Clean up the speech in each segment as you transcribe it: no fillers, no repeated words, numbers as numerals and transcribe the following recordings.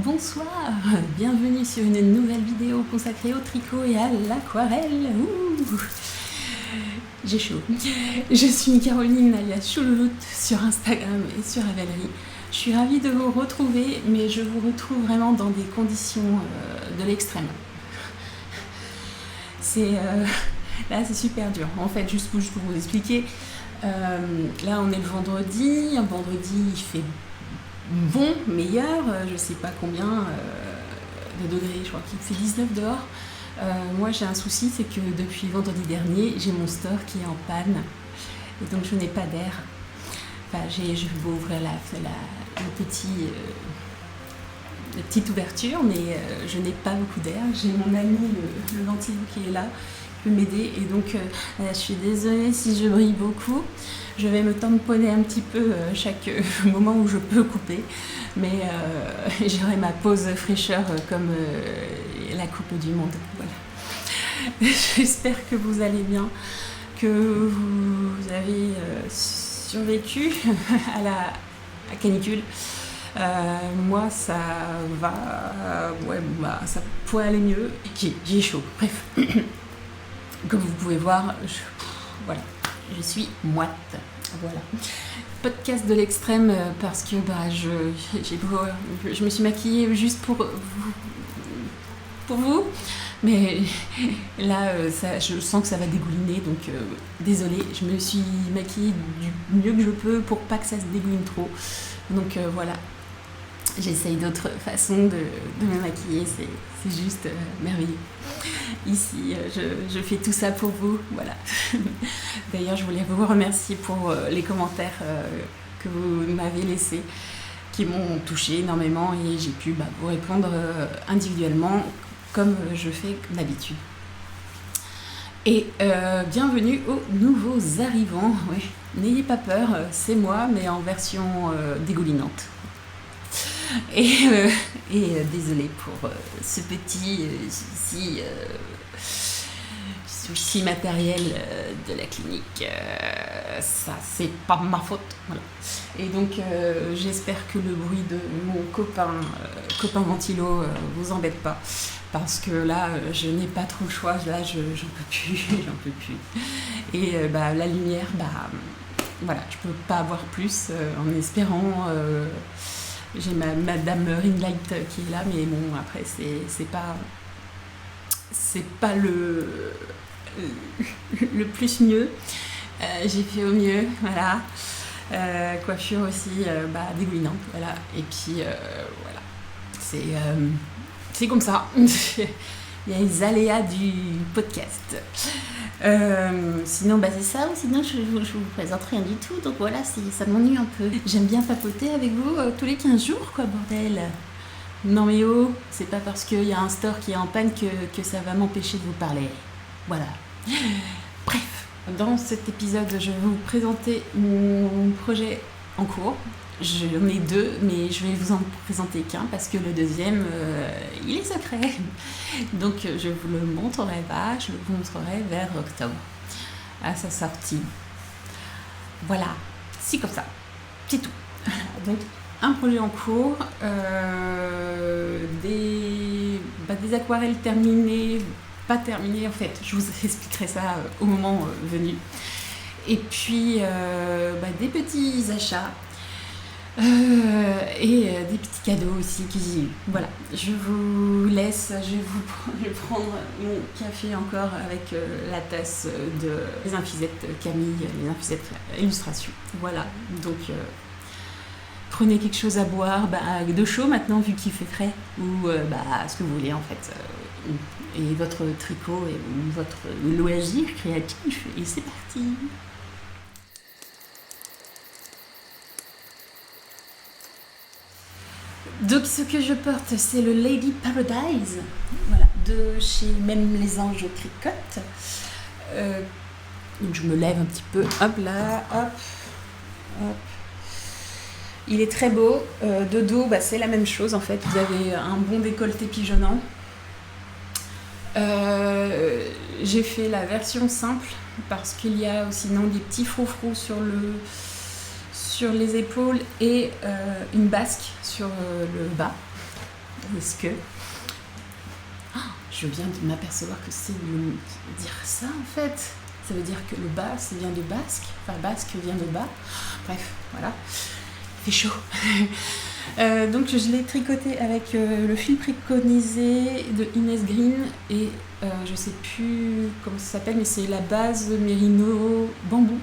bonsoir, bienvenue sur une nouvelle vidéo consacrée au tricot et à l'aquarelle. J'ai chaud. Je suis Caroline alias Choulouloute sur Instagram et sur Ravelry. Je suis ravie de vous retrouver, mais je vous retrouve vraiment dans des conditions de l'extrême. Là c'est super dur. En fait, juste pour vous expliquer, là on est le vendredi. Un vendredi il fait bon, meilleur, je sais pas combien de degrés, je crois qu'il fait 19 dehors. Moi j'ai un souci, c'est que depuis vendredi dernier, j'ai mon store qui est en panne et donc je n'ai pas d'air. Enfin, je vais ouvrir la petite ouverture, mais je n'ai pas beaucoup d'air. J'ai mon ami le ventilo qui est là, qui peut m'aider, et donc je suis désolée si je brille beaucoup. Je vais me tamponner un petit peu chaque moment où je peux couper, mais j'aurai ma pause fraîcheur comme la Coupe du Monde. Voilà. J'espère que vous allez bien, que vous avez survécu à la canicule. Moi ça va, ouais, ça pourrait aller mieux. J'ai chaud, bref. Comme vous pouvez voir, voilà. Je suis moite, voilà. Podcast de l'extrême parce que je me suis maquillée juste pour vous, mais là je sens que ça va dégouliner, donc désolée, je me suis maquillée du mieux que je peux pour pas que ça se dégouline trop, donc voilà. J'essaye d'autres façons de me maquiller, c'est juste merveilleux. Ici, je fais tout ça pour vous, voilà. D'ailleurs, je voulais vous remercier pour les commentaires que vous m'avez laissés, qui m'ont touchée énormément, et j'ai pu vous répondre individuellement, comme je fais d'habitude. Et bienvenue aux nouveaux arrivants. Ouais. N'ayez pas peur, c'est moi, mais en version dégoulinante. Et désolée pour ce petit souci matériel de la clinique. Ça, c'est pas ma faute. Voilà. Et donc, j'espère que le bruit de mon copain ventilo vous embête pas. Parce que là, je n'ai pas trop le choix. Là, j'en peux plus. Et la lumière, voilà, je peux pas avoir plus en espérant. J'ai ma dame ring light qui est là, mais bon, après c'est pas le plus mieux. J'ai fait au mieux, voilà. Coiffure aussi dégoulinante, voilà. Et puis voilà, c'est comme ça. Il y a les aléas du podcast. Sinon, c'est ça, ou sinon je vous présente rien du tout, donc voilà, ça m'ennuie un peu. J'aime bien papoter avec vous tous les 15 jours, quoi, bordel. Non mais oh, c'est pas parce qu'il y a un store qui est en panne que ça va m'empêcher de vous parler. Voilà. Bref, dans cet épisode, je vais vous présenter mon projet en cours. J'en ai deux, mais je vais vous en présenter qu'un parce que le deuxième, il est secret. Donc je vous le montrerai pas, je vous montrerai vers octobre, à sa sortie. Voilà, c'est comme ça, c'est tout. Donc un projet en cours, des aquarelles terminées, pas terminées en fait, je vous expliquerai ça au moment venu. Et puis des petits achats. Et des petits cadeaux aussi voilà, je vous laisse, je vais prendre mon café encore avec la tasse de les infusettes Camille, les infusettes illustration, voilà, donc prenez quelque chose à boire, de chaud maintenant vu qu'il fait frais, ou ce que vous voulez en fait, et votre tricot et votre loisir créatif, et c'est parti. Donc ce que je porte, c'est le Lady Paradise, voilà, de chez Même les Anges Tricotent. Donc je me lève un petit peu, hop là, hop. Il est très beau. De dos, c'est la même chose en fait. Vous avez un bon décolleté pigeonnant. J'ai fait la version simple parce qu'il y a sinon des petits froufrous sur les épaules et une basque sur le bas. Est-ce que... Je viens de m'apercevoir que c'est dire ça en fait. Ça veut dire que le bas, ça vient de basque. Enfin, basque vient de bas. Bref, voilà. Il fait chaud. Donc je l'ai tricoté avec le fil préconisé de Inès Green et je sais plus comment ça s'appelle, mais c'est la base Mérino bambou.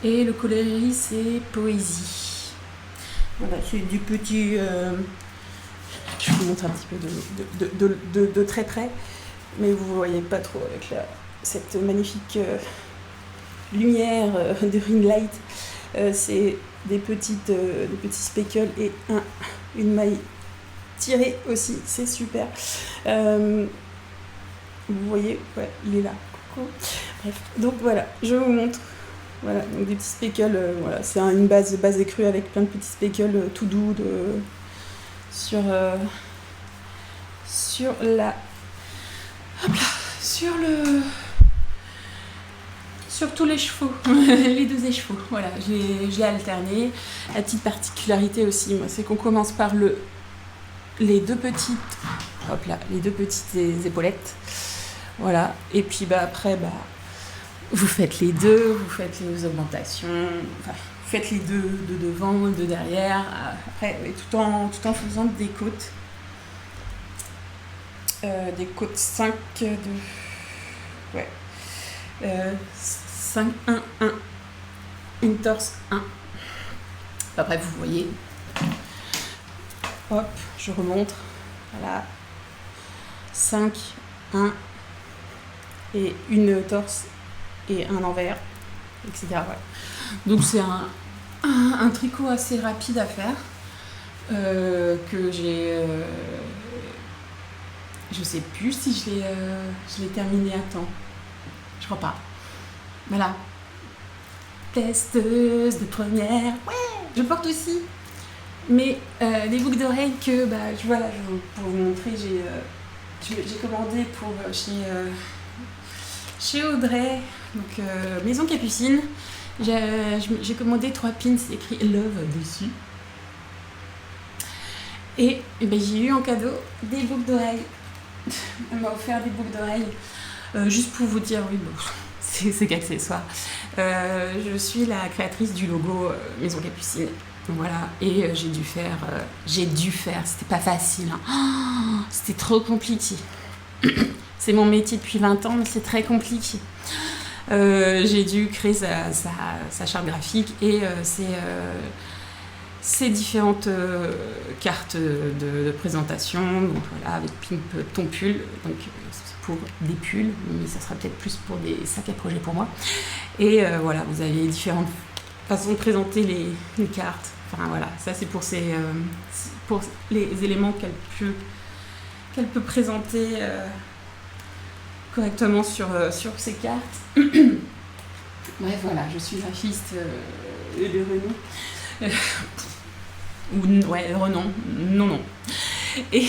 Et le coloris c'est Poésie. Voilà, c'est du petit... je vous montre un petit peu de très près, mais vous ne voyez pas trop avec cette magnifique lumière de ring light. C'est des petits speckles et une maille tirée aussi, c'est super. Vous voyez, ouais, il est là. Coucou. Bref, donc voilà, je vous montre. Voilà, donc des petits speckles, voilà, c'est une base écrue avec plein de petits speckles tout doux sur la... Hop là, sur tous les chevaux, les deux échevaux, voilà, j'ai alterné. La petite particularité aussi, moi, c'est qu'on commence par les deux petites épaulettes, voilà, et puis après, vous faites les deux, vous faites les augmentations, enfin, vous faites les deux de devant, de derrière, après, tout en faisant des côtes 5 5, 1, 1, une torse 1. Après, vous voyez, hop, je remonte, voilà, 5, 1, et une torse et un envers, etc. Voilà. Donc c'est un tricot assez rapide à faire, que j'ai... je sais plus si je l'ai terminé à temps. Je crois pas. Voilà. Testeuse de première. Ouais. Je porte aussi. Mais des boucles d'oreilles que, pour vous montrer, j'ai commandé pour chez Audrey, donc Maison Capucine. J'ai commandé 3 pins écrit Love dessus. Et j'ai eu en cadeau des boucles d'oreilles. Elle m'a offert des boucles d'oreilles. Juste pour vous dire, oui, bon, c'est qu'accessoire. Je suis la créatrice du logo Maison Capucine. Voilà, et j'ai dû faire, c'était pas facile. Hein. Oh, c'était trop compliqué. C'est mon métier depuis 20 ans, mais c'est très compliqué. J'ai dû créer sa charte graphique et ces différentes cartes de présentation, donc voilà, avec Pimp ton pull, donc pour des pulls, mais ça sera peut-être plus pour des sacs à projet pour moi. Et voilà, vous avez différentes façons de présenter les cartes. Enfin voilà, ça c'est pour les éléments qu'elle peut présenter correctement sur ces cartes. Bref, voilà, je suis graphiste de renom. Renom, non. Et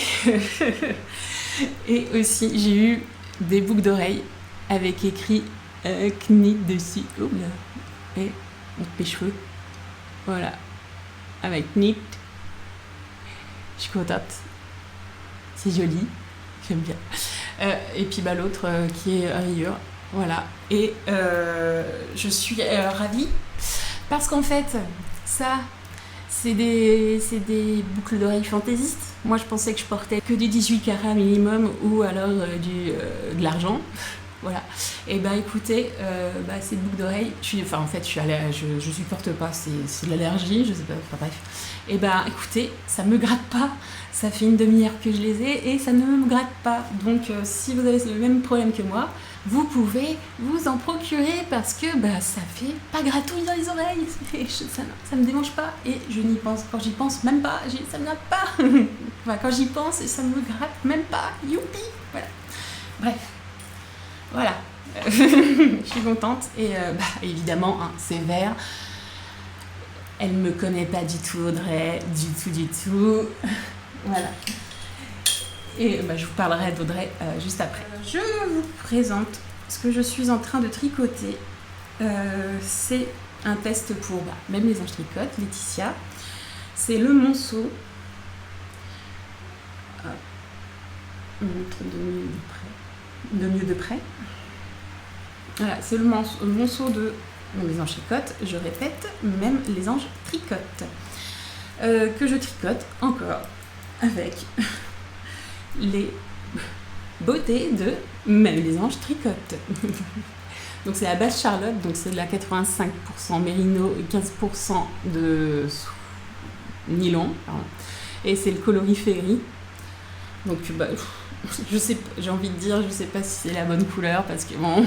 aussi, j'ai eu des boucles d'oreilles avec écrit Knit dessus. Oh là. Et mes cheveux. Voilà. Avec Knit. Je suis contente. C'est joli. J'aime bien. Et puis l'autre qui est rayure. Voilà. Et je suis ravie parce qu'en fait, ça, c'est des boucles d'oreilles fantaisistes. Moi, je pensais que je portais que du 18 carats minimum ou alors de l'argent. Voilà. Et écoutez, ces boucles d'oreilles, je supporte pas, c'est de l'allergie, je sais pas, enfin bref. Et écoutez, ça me gratte pas, ça fait une demi-heure que je les ai et ça ne me gratte pas. Donc si vous avez le même problème que moi, vous pouvez vous en procurer parce que ça fait pas gratouille dans les oreilles, ça me démange pas et je n'y pense, quand j'y pense même pas, ça me gratte pas. Enfin, quand j'y pense, ça me gratte même pas, youpi, voilà. Bref. Voilà, je suis contente et évidemment, hein, c'est vert. Elle me connaît pas du tout, Audrey, du tout. Voilà. Et je vous parlerai d'Audrey juste après. Je vous présente ce que je suis en train de tricoter. C'est un test pour Même les anges tricotent, Laetitia. C'est le monceau montre de mieux de près. Voilà, c'est le monceau de les anges tricotent, je répète, même les anges tricotent. Que je tricote encore avec les beautés de même les anges tricotent. Donc c'est la base Charlotte, donc c'est de la 85% mérino et 15% de nylon. Pardon. Et c'est le coloris Féerie. Donc bah, je sais, j'ai envie de dire, je sais pas si c'est la bonne couleur parce que bon,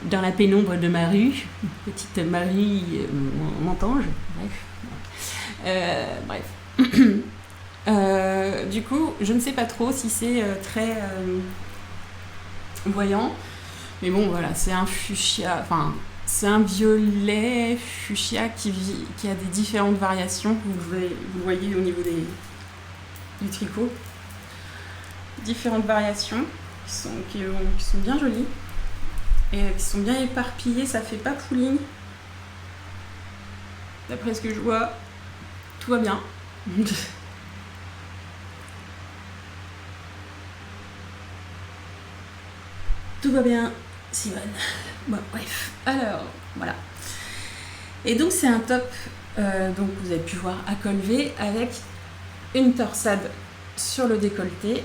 dans la pénombre de ma rue, petite Marie Montange, bref. Du coup, je ne sais pas trop si c'est très voyant, mais bon voilà, c'est un fuchsia, enfin c'est un violet fuchsia qui a des différentes variations. Vous voyez au niveau du tricot, différentes variations qui sont bien jolies et qui sont bien éparpillées. Ça fait pas pouline. D'après ce que je vois, tout va bien. Tout va bien, Simone. Bon, bref. Alors, voilà. Et donc, c'est un top, donc vous avez pu voir à col V, avec une torsade sur le décolleté.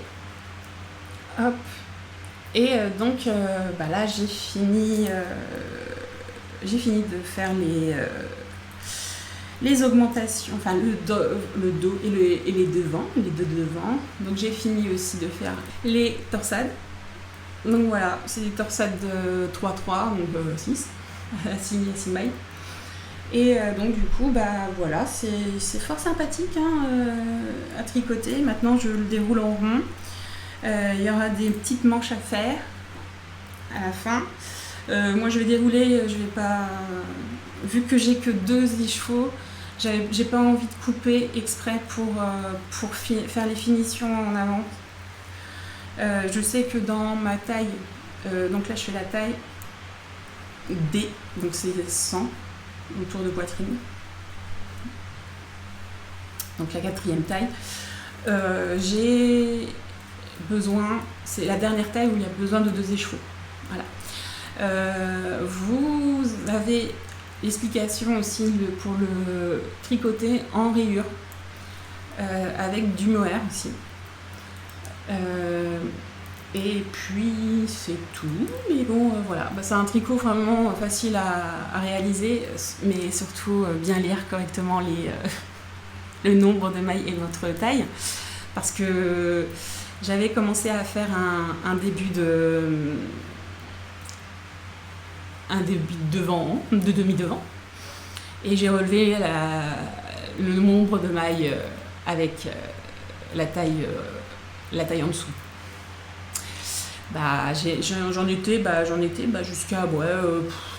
Hop. Et donc, là, j'ai fini de faire les augmentations, enfin le dos et les deux devants. Donc, j'ai fini aussi de faire les torsades. Donc voilà, c'est des torsades de 3-3, donc 6, à 6 mailles. Et donc du coup, voilà, c'est fort sympathique à tricoter. Maintenant, je le déroule en rond. Il y aura des petites manches à faire à la fin. Moi, je vais dérouler, je vais pas... Vu que j'ai que 2 échevaux, j'ai pas envie de couper exprès pour faire les finitions en avant. Je sais que dans ma taille, donc là je fais la taille D, donc c'est 100 autour de poitrine, donc la 4e taille. J'ai besoin, c'est la dernière taille où il y a besoin de 2 échevaux. Voilà. Vous avez l'explication aussi pour le tricoter en rayure avec du mohair aussi. Et puis c'est tout, mais bon voilà, c'est un tricot vraiment facile à réaliser, mais surtout bien lire correctement le nombre de mailles et votre taille, parce que j'avais commencé à faire un début de demi-devant, et j'ai relevé le nombre de mailles avec la taille en dessous. J'en étais jusqu'à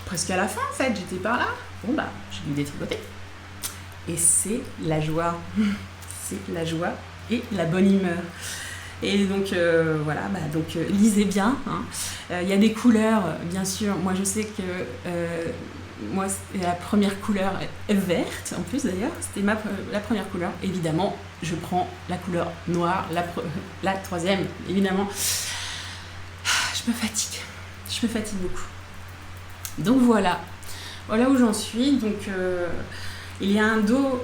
presque à la fin en fait, j'étais par là. Bon j'ai dû détricoter. Et c'est la joie. C'est la joie et la bonne humeur. Et donc voilà, donc lisez bien. Y a des couleurs, bien sûr. Moi je sais que moi la première couleur est verte, en plus d'ailleurs, c'était la première couleur. Évidemment, je prends la couleur noire, la 3e, évidemment. Je me fatigue beaucoup. Donc voilà où j'en suis. Donc il y a un dos,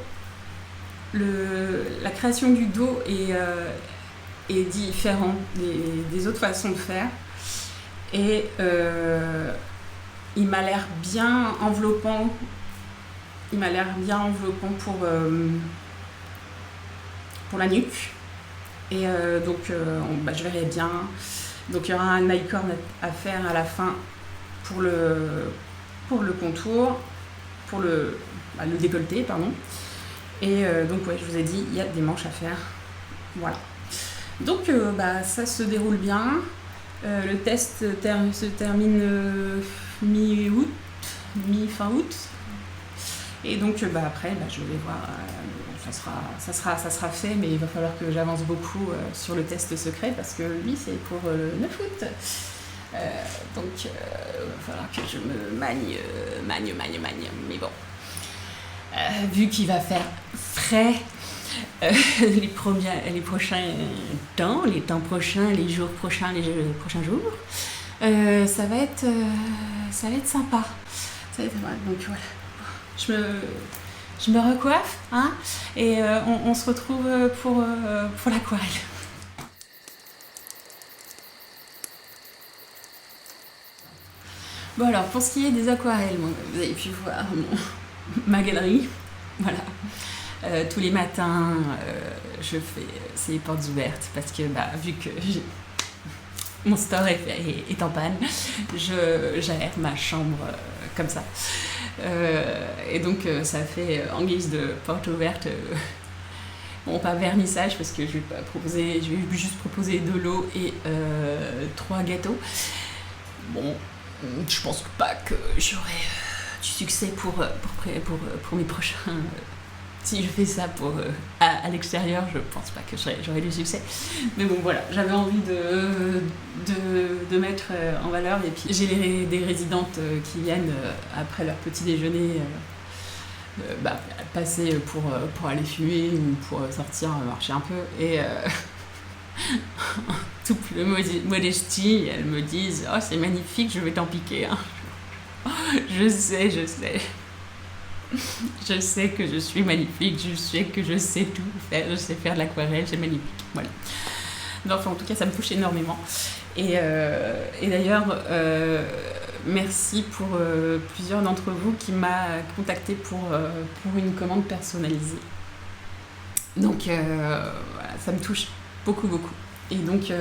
la création du dos est différente des autres façons de faire. Et il m'a l'air bien enveloppant. Pour la nuque. Et donc je verrai bien. Donc il y aura un maille-corne à faire à la fin pour le contour, pour le décolleté, pardon. Et donc je vous ai dit, il y a des manches à faire. Voilà. Donc ça se déroule bien. Le test se termine mi-fin août. Et donc après, je vais voir, ça sera fait, mais il va falloir que j'avance beaucoup sur le test secret, parce que lui c'est pour le 9 août. Donc il va falloir que je me magne. Mais bon, vu qu'il va faire frais, les prochains temps, les temps prochains, les jours prochains, prochains jours. Ça va être sympa. Ça va être sympa. Donc voilà. Je me recoiffe, hein, et on se retrouve pour l'aquarelle. Bon alors, pour ce qui est des aquarelles, vous avez pu voir ma galerie. Voilà. Tous les matins, je fais ces portes ouvertes parce que vu que mon store est en panne, j'aère ma chambre comme ça. Et donc ça fait en guise de porte ouverte, bon, pas vernissage parce que je vais juste proposer de l'eau et 3 gâteaux. Bon, je pense pas que j'aurai du succès pour mes prochains. Si je fais ça à l'extérieur, je pense pas que j'aurai du succès. Mais bon, voilà, j'avais envie de mettre en valeur. Et puis j'ai des résidentes qui viennent après leur petit déjeuner passer pour aller fumer ou pour sortir marcher un peu. Et toute modestie, elles me disent « Oh, c'est magnifique, je vais t'en piquer. Hein. » Je sais. Je sais que je suis magnifique, je sais que je sais tout faire, je sais faire de l'aquarelle, c'est magnifique. Voilà. Donc, enfin, en tout cas, ça me touche énormément. Et d'ailleurs, merci pour plusieurs d'entre vous qui m'a contacté pour une commande personnalisée. Donc, voilà, ça me touche beaucoup. Et donc,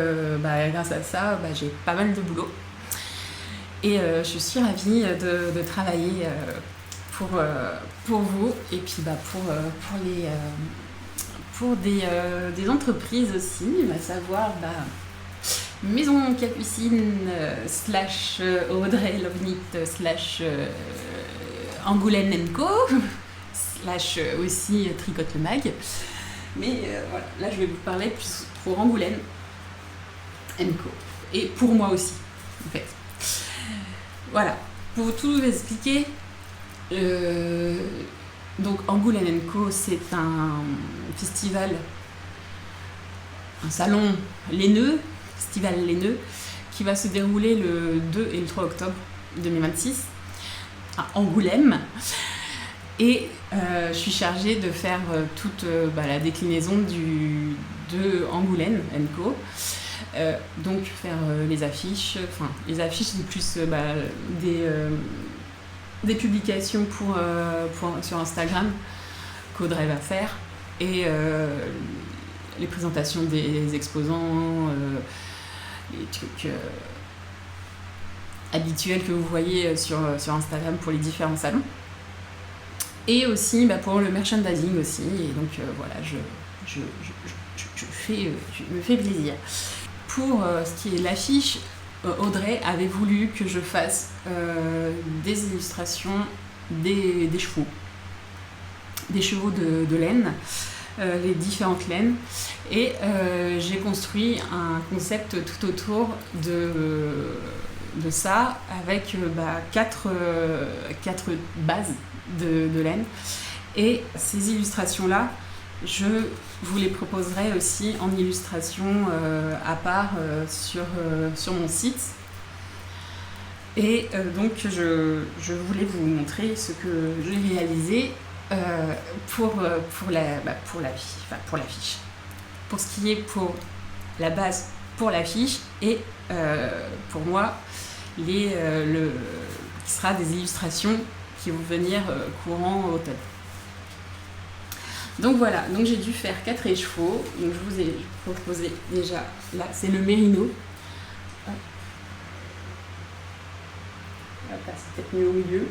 grâce à ça, j'ai pas mal de boulot. Et je suis ravie de travailler pour vous et puis pour des entreprises aussi, à savoir Maison Capucine / Audrey Lovenit / Angoulême & Co / aussi Tricote le Mag. Mais voilà, là je vais vous parler plus pour Angoulême & Co et pour moi aussi en fait. Voilà, pour tout vous expliquer, donc Angoulême & Co, c'est un festival, un salon laineux, festival laineux, qui va se dérouler le 2 et le 3 octobre 2026 à Angoulême. Et je suis chargée de faire toute la déclinaison de Angoulême & Co. Donc faire les affiches, c'est plus des publications sur Instagram qu'Audrey va faire, et les présentations des exposants, les trucs habituels que vous voyez sur Instagram pour les différents salons, et aussi pour le merchandising aussi. Et donc voilà, je me fais plaisir. Pour ce qui est de l'affiche, Audrey avait voulu que je fasse des illustrations des chevaux. Des chevaux de laine, les différentes laines. Et j'ai construit un concept tout autour de ça, avec 4 bases de laine. Et ces illustrations-là, je vous les proposerai aussi en illustration à part sur mon site. Et donc je voulais vous montrer ce que j'ai réalisé pour l'affiche. Pour ce qui est pour la base pour l'affiche, et pour moi qui sera des illustrations qui vont venir courant automne. Donc voilà, donc j'ai dû faire 4 écheveaux. Donc je vous ai proposé déjà, là c'est le mérino. Là, c'est peut-être mieux au milieu.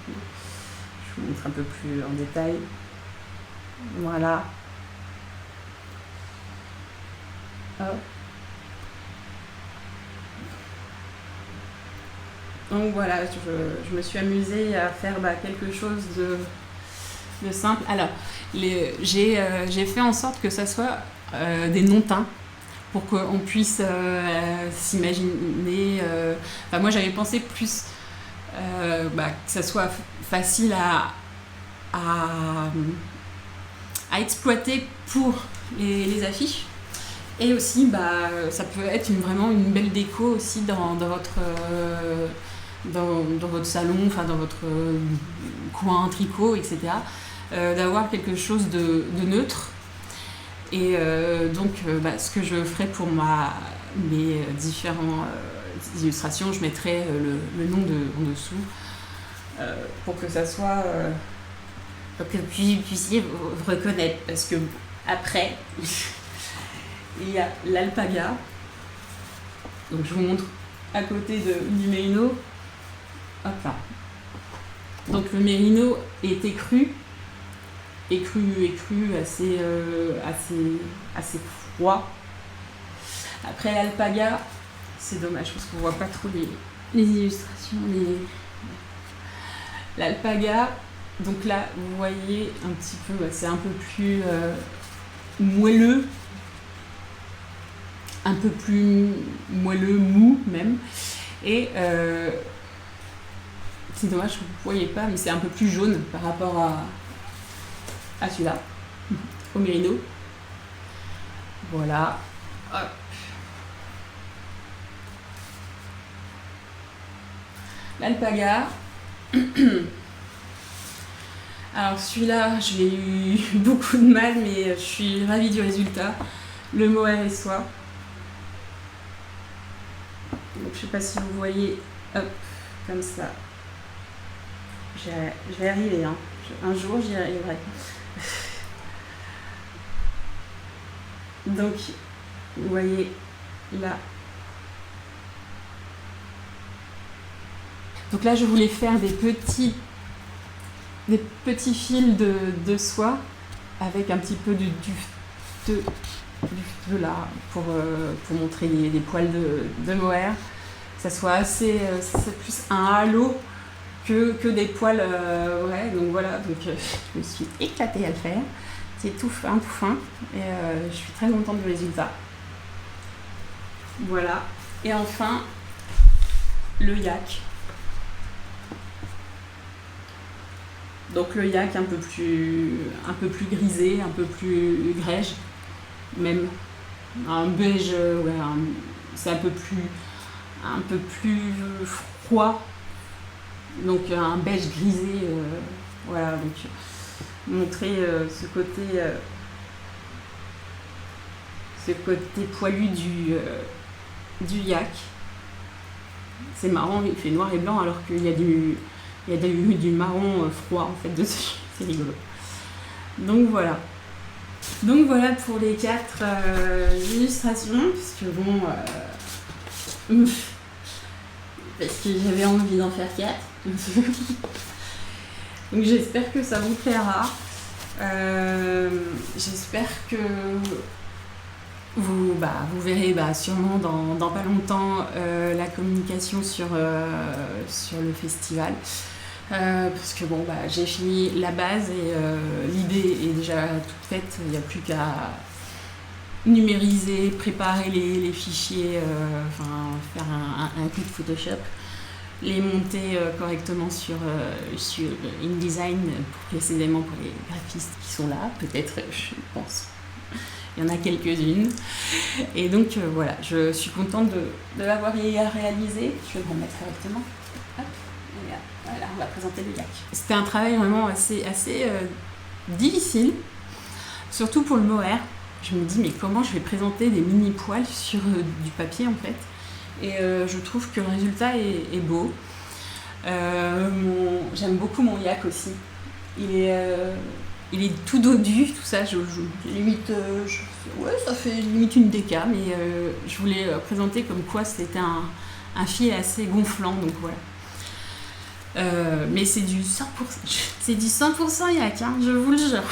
Je vous montre un peu plus en détail. Voilà. Hop. Donc voilà, je me suis amusée à faire quelque chose de simple. Alors, j'ai fait en sorte que ça soit des non-teints pour qu'on puisse s'imaginer. Moi, j'avais pensé plus que ça soit facile à à exploiter pour les affiches. Et aussi, ça peut être vraiment une belle déco aussi dans votre salon, enfin dans votre coin tricot, etc. D'avoir quelque chose de neutre. Et ce que je ferai pour mes différentes illustrations, je mettrai le nom en dessous pour que ça soit... pour que vous puissiez vous reconnaître. Parce que après, il y a l'alpaga. Donc je vous montre à côté du mérino. Hop là. Donc le mérino est écru assez froid. Après l'alpaga, c'est dommage parce qu'on voit pas trop les illustrations. L'alpaga, donc là vous voyez un petit peu, c'est un peu plus moelleux, mou même. Et c'est dommage que vous ne voyez pas, mais c'est un peu plus jaune par rapport à celui-là, au mérino. Voilà. Hop. L'alpaga. Alors celui-là, j'ai eu beaucoup de mal, mais je suis ravie du résultat. Le mohair et soie. Donc je sais pas si vous voyez, hop, comme ça. Je vais y arriver, hein. Un jour j'y arriverai. Donc, vous voyez là. Donc là, je voulais faire des petits fils de soie avec un petit peu du feu là pour montrer les poils de mohair. Que ça soit assez, c'est plus un halo que des poils ouais. Donc voilà, je me suis éclatée à le faire. C'est tout fin, et je suis très contente du résultat. Voilà. Et enfin, le yak. Donc le yak un peu plus grisé, un peu plus grège, même un beige, ouais, c'est un peu plus froid, donc un beige grisé, voilà. Donc montrer ce côté poilu du yak. C'est marrant, il fait noir et blanc alors qu'il y a du marron froid en fait dessus. C'est rigolo. Donc voilà pour les 4 illustrations, parce que bon parce que j'avais envie d'en faire 4. Donc j'espère que ça vous plaira. J'espère que vous verrez sûrement dans pas longtemps la communication sur le festival. Parce que j'ai fini la base et l'idée est déjà toute faite. Il n'y a plus qu'à numériser, préparer les fichiers, faire un coup de Photoshop, les monter correctement sur InDesign, précisément pour les graphistes qui sont là, peut-être, je pense. Il y en a quelques-unes. Et donc voilà, je suis contente de l'avoir réalisé. Je vais me remettre correctement. Hop. Voilà, on va présenter le yak. C'était un travail vraiment assez difficile, surtout pour le mohair. Je me dis, mais comment je vais présenter des mini-poils sur du papier en fait. Et je trouve que le résultat est beau. J'aime beaucoup mon yak aussi. Il est tout dodu, tout ça. Limite, ça fait limite une déca, mais je voulais présenter comme quoi c'était un fil assez gonflant, donc voilà. Mais c'est du 100%, yak, hein, je vous le jure.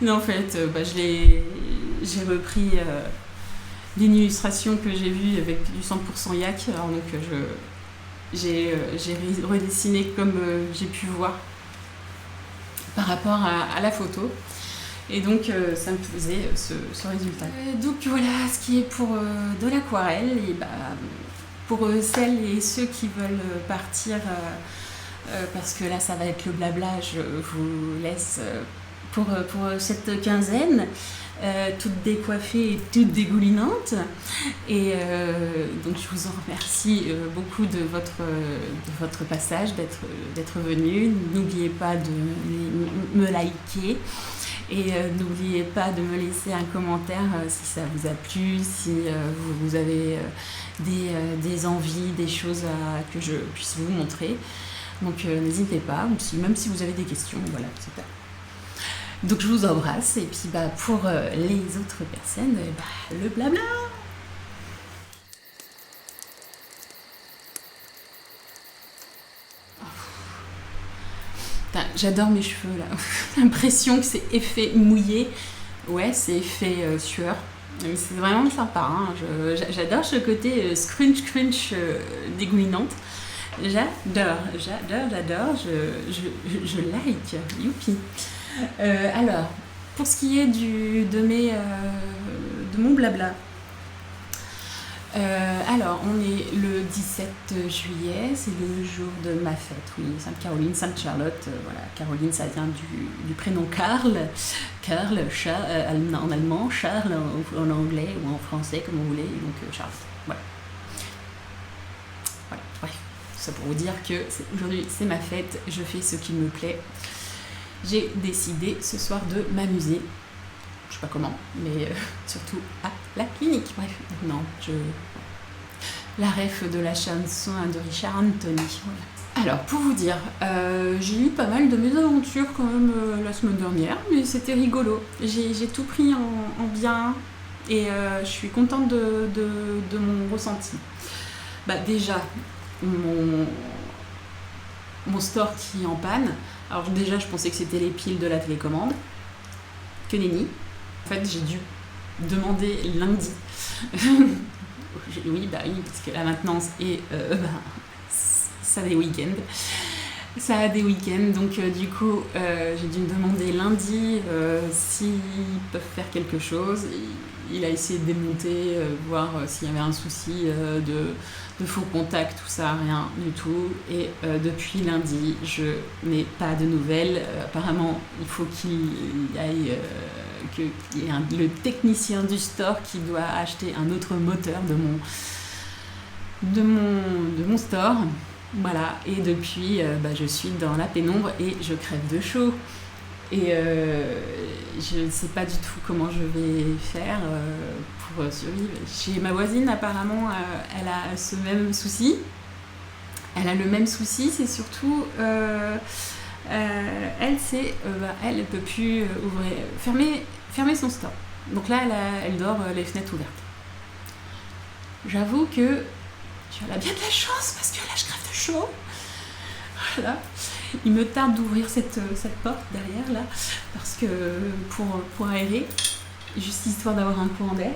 Non, en fait, j'ai repris d'une illustration que j'ai vue avec du 100% yak. Alors donc j'ai redessiné comme j'ai pu voir par rapport à la photo. Et donc ça me faisait ce résultat. Donc voilà ce qui est pour de l'aquarelle. Et pour celles et ceux qui veulent partir, parce que là ça va être le blabla, je vous laisse pour cette quinzaine, toutes décoiffées et toutes dégoulinantes. Et donc je vous en remercie beaucoup de votre passage, d'être venu. N'oubliez pas de me liker. Et n'oubliez pas de me laisser un commentaire si ça vous a plu, si vous avez des envies, des choses que je puisse vous montrer. Donc n'hésitez pas, même si vous avez des questions, voilà, super. Donc je vous embrasse, et puis pour les autres personnes, le blabla. Putain, j'adore mes cheveux là, j'ai l'impression que c'est effet mouillé, ouais c'est effet sueur, mais c'est vraiment sympa, hein. J'adore ce côté scrunch dégoulinante, j'adore, je like, youpi. Alors, pour ce qui est de mon blabla, alors on est le 17 juillet, c'est le jour de ma fête, oui, Sainte-Caroline, Sainte-Charlotte, voilà, Caroline ça vient du prénom Karl, en allemand, Charles en anglais ou en français comme vous voulez, donc Charles, voilà. Voilà, bref, tout ça pour vous dire que aujourd'hui c'est ma fête, je fais ce qui me plaît. J'ai décidé ce soir de m'amuser, je sais pas comment, mais surtout à la clinique. Bref, non, la ref de la chanson de Richard Anthony. Voilà. Alors, pour vous dire, j'ai eu pas mal de mésaventures quand même la semaine dernière, mais c'était rigolo. J'ai tout pris en bien et je suis contente de mon ressenti. Déjà, mon store qui est en panne. Alors déjà, je pensais que c'était les piles de la télécommande. Que nenni. En fait, j'ai dû demander lundi. Oui, parce que la maintenance et ça a des week-ends. Ça a des week-ends, donc du coup, j'ai dû me demander lundi s'ils peuvent faire quelque chose. Il a essayé de démonter, voir s'il y avait un souci de faux contacts, tout ça, rien du tout. Et depuis lundi, je n'ai pas de nouvelles. Apparemment, il faut qu'il y ait le technicien du store qui doit acheter un autre moteur de mon store. Voilà, et depuis, je suis dans la pénombre et je crève de chaud. Et je ne sais pas du tout comment je vais faire pour survivre. Chez ma voisine, apparemment, elle a ce même souci. Elle a le même souci, c'est surtout... elle ne peut plus fermer son store. Donc là, elle dort les fenêtres ouvertes. J'avoue que elle a bien de la chance parce que là, je crève de chaud. Voilà. Il me tarde d'ouvrir cette porte derrière là, parce que pour aérer, juste histoire d'avoir un courant d'air,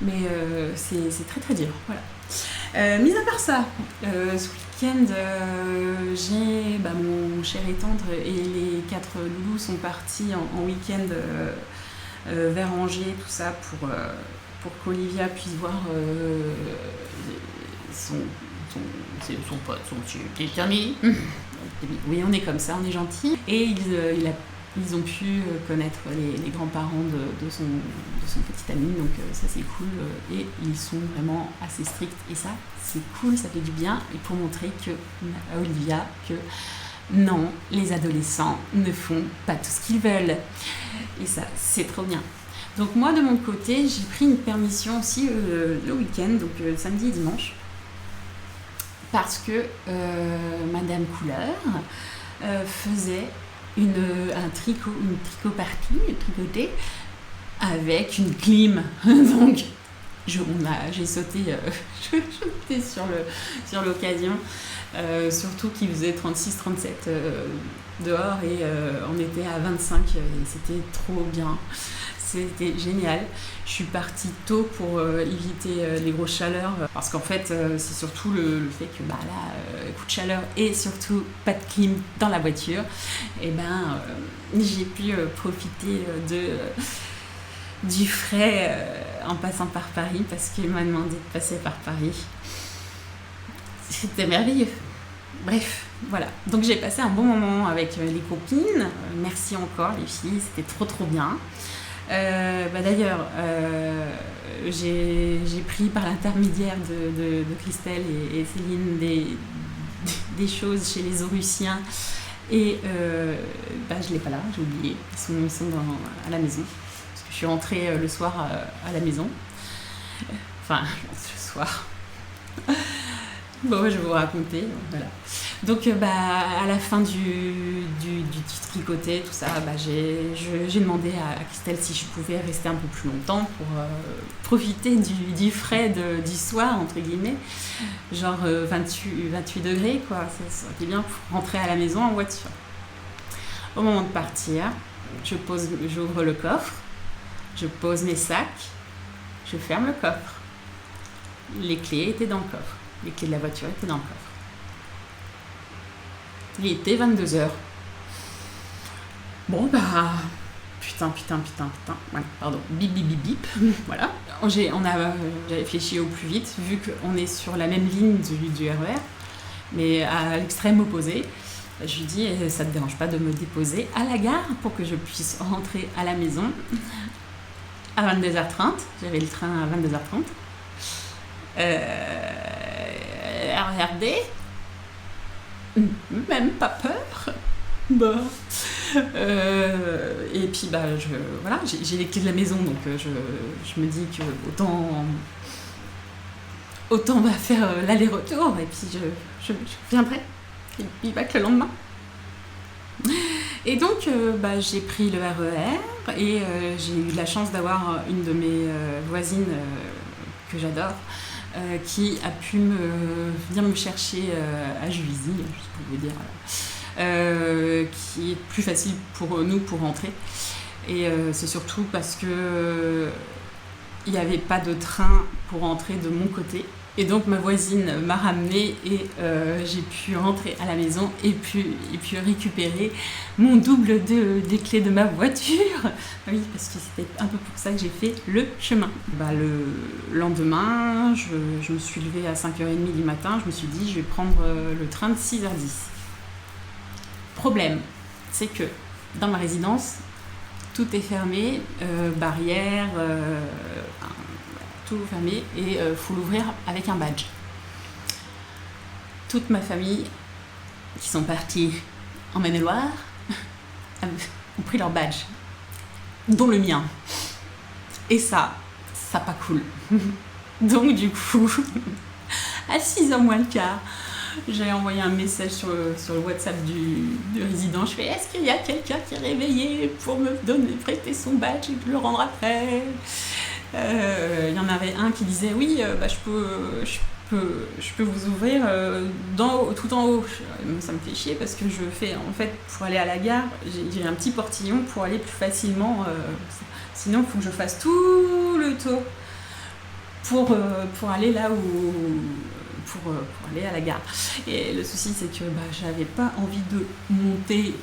mais c'est très très dur. Voilà. Mis à part ça, ce week-end, j'ai mon cher et tendre et les 4 loulous sont partis en week-end vers Angers, tout ça pour qu'Olivia puisse voir son pote, son petit ami. Oui, on est comme ça, on est gentil. Et ils ont pu connaître les grands-parents de son petit ami, donc ça c'est cool. Et ils sont vraiment assez stricts, et ça c'est cool, ça fait du bien. Et pour montrer à Olivia que non, les adolescents ne font pas tout ce qu'ils veulent. Et ça, c'est trop bien. Donc moi, de mon côté, j'ai pris une permission aussi le week-end, donc samedi et dimanche, parce que Madame Couleur faisait une tricoté avec une clim. Donc j'ai sauté sur l'occasion, surtout qu'il faisait 36-37 dehors et on était à 25 et c'était trop bien. C'était génial. Je suis partie tôt pour éviter les grosses chaleurs, parce qu'en fait c'est surtout le fait que coup de chaleur et surtout pas de clim dans la voiture, et j'ai pu profiter du frais en passant par Paris, parce qu'il m'a demandé de passer par Paris. C'était merveilleux. Bref, voilà. Donc j'ai passé un bon moment avec les copines. Merci encore les filles, c'était trop bien. D'ailleurs, j'ai pris par l'intermédiaire de Christelle et Céline des choses chez les Aurussiens. Et je l'ai pas là, j'ai oublié. Ils sont à la maison. Parce que je suis rentrée le soir à la maison. Enfin, le soir. Bon, je vais vous raconter. Voilà. Donc, à la fin du tricoté, tout ça, j'ai demandé à Christelle si je pouvais rester un peu plus longtemps pour profiter du frais du soir, entre guillemets. Genre 28 degrés, quoi. Ça aurait été bien pour rentrer à la maison en voiture. Au moment de partir, j'ouvre le coffre, je pose mes sacs, je ferme le coffre. Les clés étaient dans le coffre. Les clés de la voiture étaient dans le coffre. Il était 22h. Bon, putain. Voilà, pardon. Bip. Voilà. J'ai réfléchi au plus vite, vu qu'on est sur la même ligne du RER, mais à l'extrême opposé. Je lui dis, ça te dérange pas de me déposer à la gare pour que je puisse rentrer à la maison à 22h30. J'avais le train à 22h30. Regardez, même pas peur. Et puis voilà, j'ai les clés de la maison, donc je me dis que autant va faire l'aller-retour, et puis je viendrai et puis back le lendemain. Et donc j'ai pris le RER et j'ai eu de la chance d'avoir une de mes voisines que j'adore, qui a pu venir me chercher à Juvisy, juste pour vous dire, qui est plus facile pour nous pour rentrer. Et c'est surtout parce que il n'y avait pas de train pour rentrer de mon côté. Et donc ma voisine m'a ramenée et j'ai pu rentrer à la maison et puis récupérer mon double des clés de ma voiture. Oui, parce que c'était un peu pour ça que j'ai fait le chemin. Le lendemain, je me suis levée à 5h30 du matin, je me suis dit je vais prendre le train de 6h10. Problème, c'est que dans ma résidence, tout est fermé, barrière, tout fermé, et faut l'ouvrir avec un badge. Toute ma famille qui sont partis en Maine-et-Loire ont pris leur badge, dont le mien. Et ça pas cool. Donc du coup, à 6h moins le quart, j'ai envoyé un message sur le WhatsApp du résident. Je fais, est-ce qu'il y a quelqu'un qui est réveillé pour me prêter son badge et le rendre après? Il y en avait un qui disait, oui, je peux vous ouvrir tout en haut. Ça me fait chier parce que je fais, en fait, pour aller à la gare, j'ai un petit portillon pour aller plus facilement. Sinon, il faut que je fasse tout le tour pour aller là où... Pour aller à la gare. Et le souci, c'est que j'avais pas envie de monter,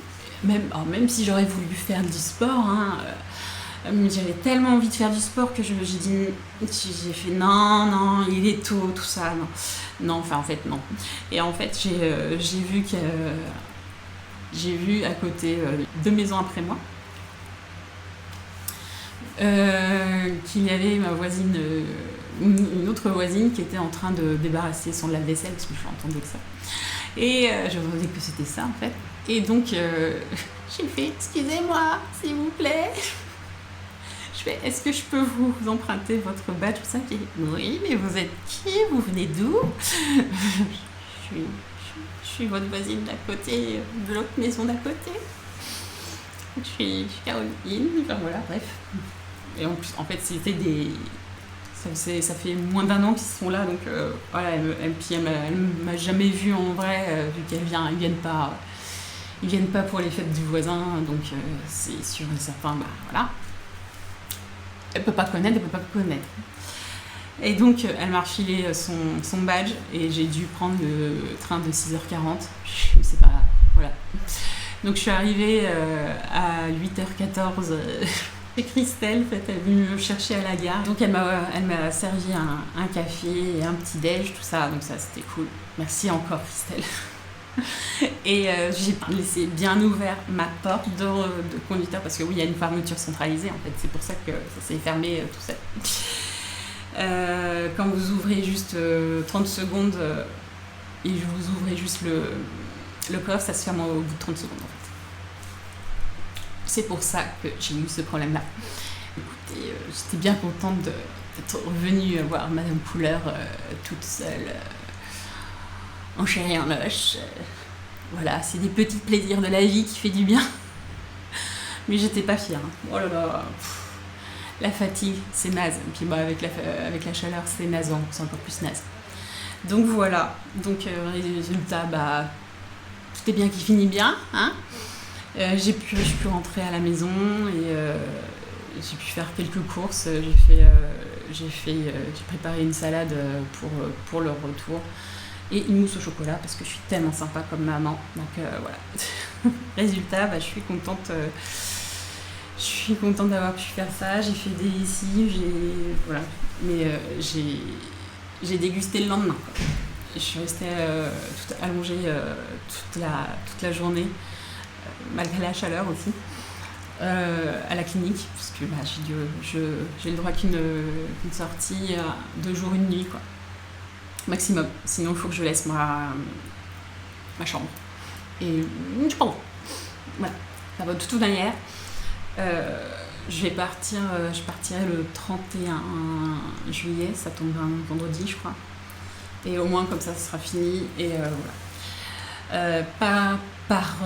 même si j'aurais voulu faire du sport, j'avais tellement envie de faire du sport que j'ai fait non, il est tôt, tout ça, non, enfin en fait non. Et en fait j'ai vu à côté 2 maisons après moi qu'il y avait ma voisine, une autre voisine qui était en train de débarrasser son lave-vaisselle, parce que je l'entendais que ça. Et je entendais que c'était ça en fait. Et donc j'ai fait, excusez-moi, s'il vous plaît. Je fais, est-ce que je peux vous emprunter votre badge? Tout ça. J'ai dit, oui, mais vous êtes qui? Vous venez d'où? je suis votre voisine d'à côté, de l'autre maison d'à côté. Je suis Caroline. Enfin voilà, bref. Et en plus, en fait, c'était ça fait moins d'1 an qu'ils sont là, donc voilà, elle m'a jamais vue en vrai, vu qu'ils viennent pas pour les fêtes du voisin, donc c'est sûr et certain, voilà. Elle peut pas connaître. Et donc, elle m'a refilé son badge, et j'ai dû prendre le train de 6h40, c'est pas grave, voilà. Donc je suis arrivée à 8h14, et Christelle, en fait, elle est venue me chercher à la gare. Donc elle m'a servi un café et un petit déj, tout ça, donc ça c'était cool. Merci encore Christelle. Et j'ai laissé bien ouvert ma porte de conducteur parce que oui, il y a une fermeture centralisée en fait, c'est pour ça que ça s'est fermé tout seul. Quand vous ouvrez juste 30 secondes et vous ouvrez juste le coffre, ça se ferme au bout de 30 secondes en fait. C'est pour ça que j'ai eu ce problème-là. Écoutez, j'étais bien contente d'être revenue voir Madame Couleur toute seule, en chair et en os. Voilà, c'est des petits plaisirs de la vie qui fait du bien. Mais j'étais pas fière. Oh là là, la fatigue, c'est naze. Et puis avec la chaleur, c'est nazeant, c'est encore plus naze. Donc voilà, résultat, tout est bien qui finit bien, hein. J'ai pu rentrer à la maison et j'ai pu faire quelques courses. J'ai préparé une salade pour leur retour et une mousse au chocolat parce que je suis tellement sympa comme maman. Donc voilà. Résultat, je suis contente. Je suis contente d'avoir pu faire ça. J'ai fait des lessives, voilà. Mais j'ai dégusté le lendemain, quoi. Je suis restée allongée toute la journée. Malgré la chaleur aussi, à la clinique, parce que j'ai le droit qu'une sortie 2 jours, 1 nuit, quoi, maximum. Sinon, il faut que je laisse ma chambre. Et je pense. Voilà. De toute manière, je partirai le 31 juillet, ça tombe un vendredi, je crois. Et au moins, comme ça sera fini. Et voilà. Pas par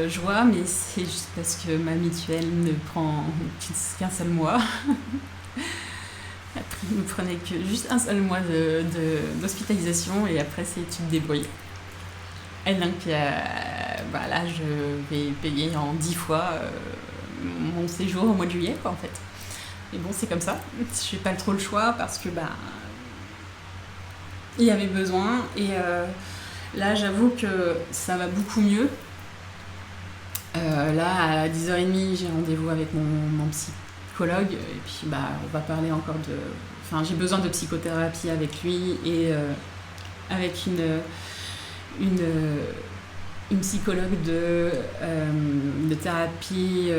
joie, mais c'est juste parce que ma mutuelle ne prend qu'un seul mois. Après, il ne prenait que juste un seul mois d'hospitalisation et après, c'est tu te débrouilles. Et donc là, je vais payer en 10 fois mon séjour au mois de juillet, quoi, en fait. Mais bon, c'est comme ça. Je n'ai pas trop le choix parce que il y avait besoin et là, j'avoue que ça va beaucoup mieux. Là, à 10h30, j'ai rendez-vous avec mon psychologue. Et puis, on va parler encore de... Enfin, j'ai besoin de psychothérapie avec lui et avec une psychologue de thérapie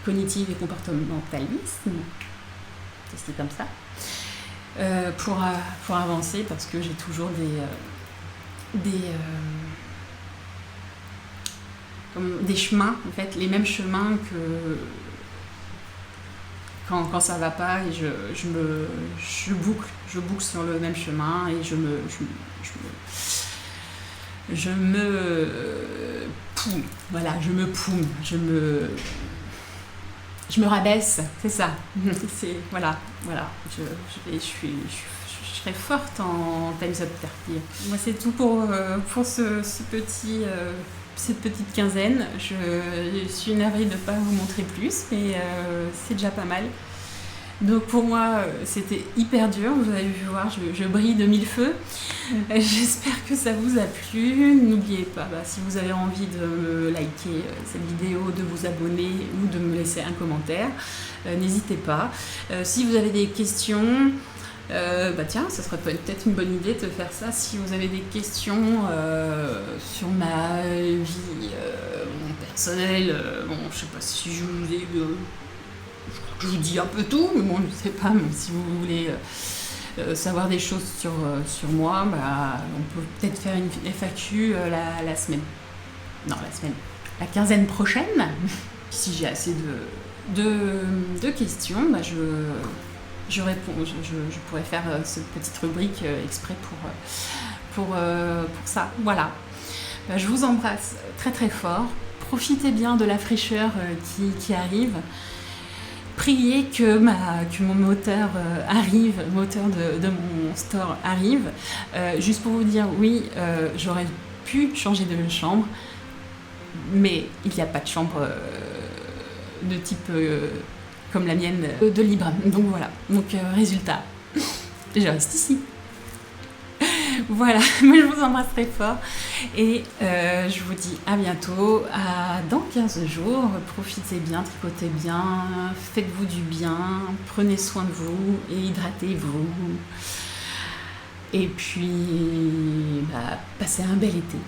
cognitive et comportementalisme. C'est comme ça. Pour avancer parce que j'ai toujours des chemins, en fait, les mêmes chemins que quand ça va pas et je boucle sur le même chemin et je me poume, voilà, je me rabaisse, c'est ça. Voilà, je serai forte en Time's Up Therapy. Moi, c'est tout pour cette petite quinzaine. Je suis navrée de ne pas vous montrer plus, mais c'est déjà pas mal. Donc pour moi, c'était hyper dur. Vous avez vu voir, je brille de 1000 feux. J'espère que ça vous a plu. N'oubliez pas, si vous avez envie de me liker cette vidéo, de vous abonner ou de me laisser un commentaire, n'hésitez pas. Si vous avez des questions, tiens, ça serait peut-être une bonne idée de faire ça. Si vous avez des questions sur ma vie personnelle, je sais pas si je vous ai... je vous dis un peu tout, mais bon, je sais pas, même si vous voulez savoir des choses sur moi, on peut peut-être faire une FAQ la quinzaine prochaine. Si j'ai assez de questions, je réponds. Je pourrais faire cette petite rubrique exprès pour ça. Voilà. Je vous embrasse très très fort. Profitez bien de la fraîcheur qui arrive. Priez que mon moteur arrive, le moteur de mon store arrive. Juste pour vous dire, oui, j'aurais pu changer de chambre, mais il n'y a pas de chambre de type comme la mienne de libre. Donc voilà, résultat, je reste ici. Voilà, moi je vous embrasse très fort et je vous dis à bientôt, dans 15 jours. Profitez bien, tricotez bien, faites-vous du bien, prenez soin de vous et hydratez-vous. Et puis, passez un bel été.